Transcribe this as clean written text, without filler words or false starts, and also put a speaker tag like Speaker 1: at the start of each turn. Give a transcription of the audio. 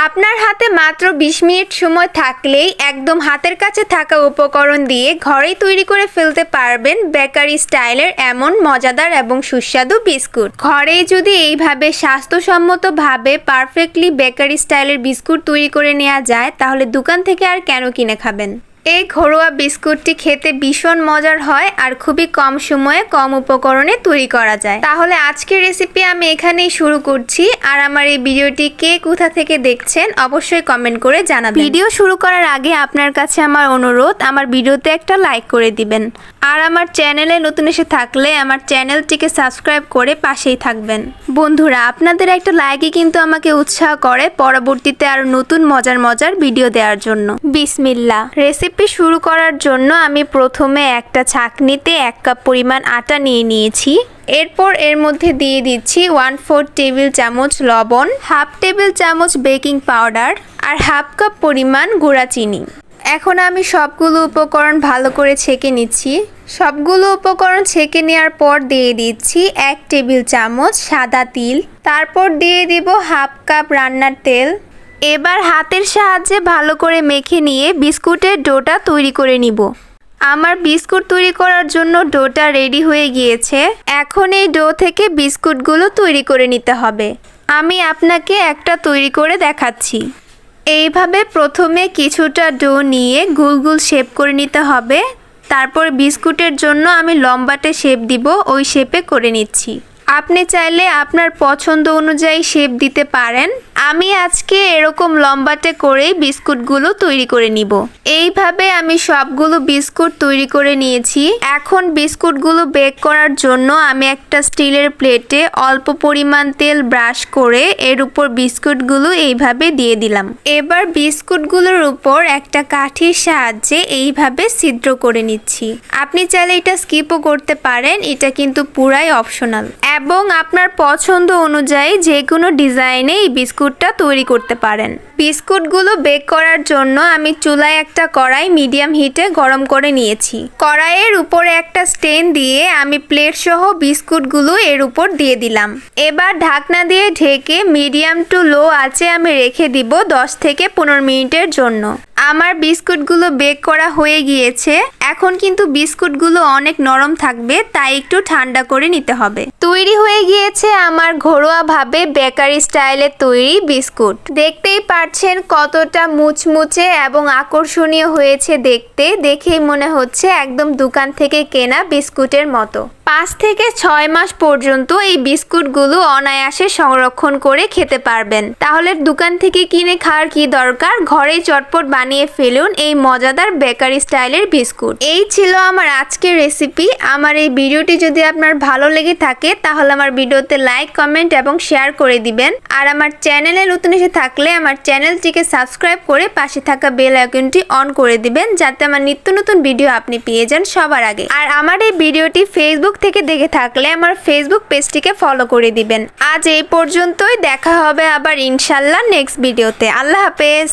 Speaker 1: আপনার হাতে মাত্র ২০ মিনিট সময় থাকলেই একদম হাতের কাছে থাকা উপকরণ দিয়ে ঘরেই তৈরি করে ফেলতে পারবেন বেকারি স্টাইলের এমন মজাদার এবং সুস্বাদু বিস্কুট। ঘরেই যদি এইভাবে স্বাস্থ্যসম্মতভাবে পারফেক্টলি বেকারি স্টাইলের বিস্কুট তৈরি করে নেওয়া যায়, তাহলে দোকান থেকে আর কেন কিনে খাবেন। এই ঘরোয়া বিস্কুটটি খেতে ভীষণ মজার হয় আর খুবই কম সময়ে কম উপকরণে তৈরি করা যায়। তাহলে আজকের রেসিপি আমি এখানেই শুরু করছি। আর আমার এই ভিডিওটি কে কোথা থেকে দেখছেন অবশ্যই কমেন্ট করে জানাবেন। ভিডিও শুরু করার আগে আপনার কাছে আমার অনুরোধ, আমার ভিডিওতে একটা লাইক করে দিবেন। আর আমার চ্যানেলে নতুন এসে থাকলে আমার চ্যানেলটিকে সাবস্ক্রাইব করে পাশেই থাকবেন। বন্ধুরা, আপনাদের একটা লাইকই কিন্তু আমাকে উৎসাহ করে পরবর্তীতে আরো নতুন মজার ভিডিও দেওয়ার জন্য। বিসমিল্লাহ। রেসিপি শুরু করার জন্য আমি প্রথমে একটা ছাঁকনিতে 1 কাপ পরিমাণ আটা নিয়ে নিয়েছি। এরপর এর মধ্যে দিয়ে দিচ্ছি 1/4 টেবিল চামচ লবণ, 1/2 টেবিল চামচ বেকিং পাউডার আর 1/2 কাপ পরিমাণ গুঁড়া চিনি। এখন আমি সবগুলো উপকরণ ভালো করে ছেঁকে নিচ্ছি। সবগুলো উপকরণ ছেঁকে নেওয়ার পর দিয়ে দিচ্ছি 1 টেবিল চামচ সাদা তিল, তারপর দিয়ে দিব 1/2 কাপ রান্নার তেল। এবার হাতের সাহায্যে ভালো করে মেখে নিয়ে বিস্কুটের ডোটা তৈরি করে নিব। আমার বিস্কুট তৈরি করার জন্য ডোটা রেডি হয়ে গিয়েছে। এখন এই ডো থেকে বিস্কুটগুলো তৈরি করে নিতে হবে। আমি আপনাকে একটা তৈরি করে দেখাচ্ছি। এইভাবে প্রথমে কিছুটা ডো নিয়ে গোল গোল শেপ করে নিতে হবে। তারপর বিস্কুটের জন্য আমি লম্বাটে শেপ দিব, ওই শেপে করে নিচ্ছি। আপনি চাইলে আপনার পছন্দ অনুযায়ী শেপ দিতে পারেন। আমি আজকে এরকম লম্বাটে করেই বিস্কুটগুলো তৈরি করে নিব। এইভাবে আমি সবগুলো বিস্কুট তৈরি করে নিয়েছি। এখন বিস্কুটগুলো বেক করার জন্য আমি একটা স্টিলের প্লেটে অল্প পরিমাণ তেল ব্রাশ করে এর উপর বিস্কুটগুলো এইভাবে দিয়ে দিলাম। এবার বিস্কুটগুলোর উপর একটা কাঠির সাহায্যে এইভাবে ছিদ্র করে নিচ্ছি। আপনি চাইলে এটা স্কিপও করতে পারেন, এটা কিন্তু পুরাই অপশনাল। এবং আপনার পছন্দ অনুযায়ী যে কোনো ডিজাইনে এই বিস্কুটটা তৈরি করতে পারেন। বিস্কুটগুলো বেক করার জন্য আমি চুলায় একটা কড়াই মিডিয়াম হিটে গরম করে নিয়েছি। কড়াইয়ের উপরে একটা স্ট্যান্ড দিয়ে আমি প্লেট সহ বিস্কুটগুলো এর উপর দিয়ে দিলাম। এবার ঢাকনা দিয়ে ঢেকে মিডিয়াম টু লো আঁচে আমি রেখে দিব 10 থেকে 15 মিনিটের জন্য। আমার বিস্কুটগুলো বেক করা হয়ে গিয়েছে। এখন কিন্তু বিস্কুটগুলো অনেক নরম থাকবে, তাই একটু ঠান্ডা করে নিতে হবে। তৈরি হয়ে গিয়েছে আমার ঘরোয়াভাবে বেকারি স্টাইলের তৈরি বিস্কুট। দেখতেই পাচ্ছেন কতটা মুচমুচে এবং আকর্ষণীয় হয়েছে দেখতে। দেখেই মনে হচ্ছে একদম দোকান থেকে কেনা বিস্কুটের মতো। 5 থেকে 6 মাস পর্যন্ত এই বিস্কুটগুলো অনায়াসে সংরক্ষণ করে খেতে পারবেন। তাহলে দোকান থেকে কিনে খাওয়ার কি দরকার, ঘরেই চটপট বানিয়ে ফেলুন এই মজাদার বেকারি স্টাইলের বিস্কুট। এই ছিল আমার আজকের রেসিপি। আমার এই ভিডিওটি যদি আপনার ভালো লেগে থাকে তাহলে আমার ভিডিওতে লাইক, কমেন্ট এবং শেয়ার করে দিবেন। আর আমার চ্যানেলে নতুন এসে থাকলে আমার চ্যানেলটিকে সাবস্ক্রাইব করে পাশে থাকা বেল আইকনটি অন করে দিবেন, যাতে আমার নিত্য নতুন ভিডিও আপনি পেয়ে যান সবার আগে। আর আমার এই ভিডিওটি ফেসবুক থেকে দেখে থাকলে আমার ফেসবুক পেজটিকে ফলো করে দিবেন। আজ এই পর্যন্তই, দেখা হবে আবার ইনশাল্লাহ নেক্সট ভিডিওতে। আল্লাহ হাফেজ।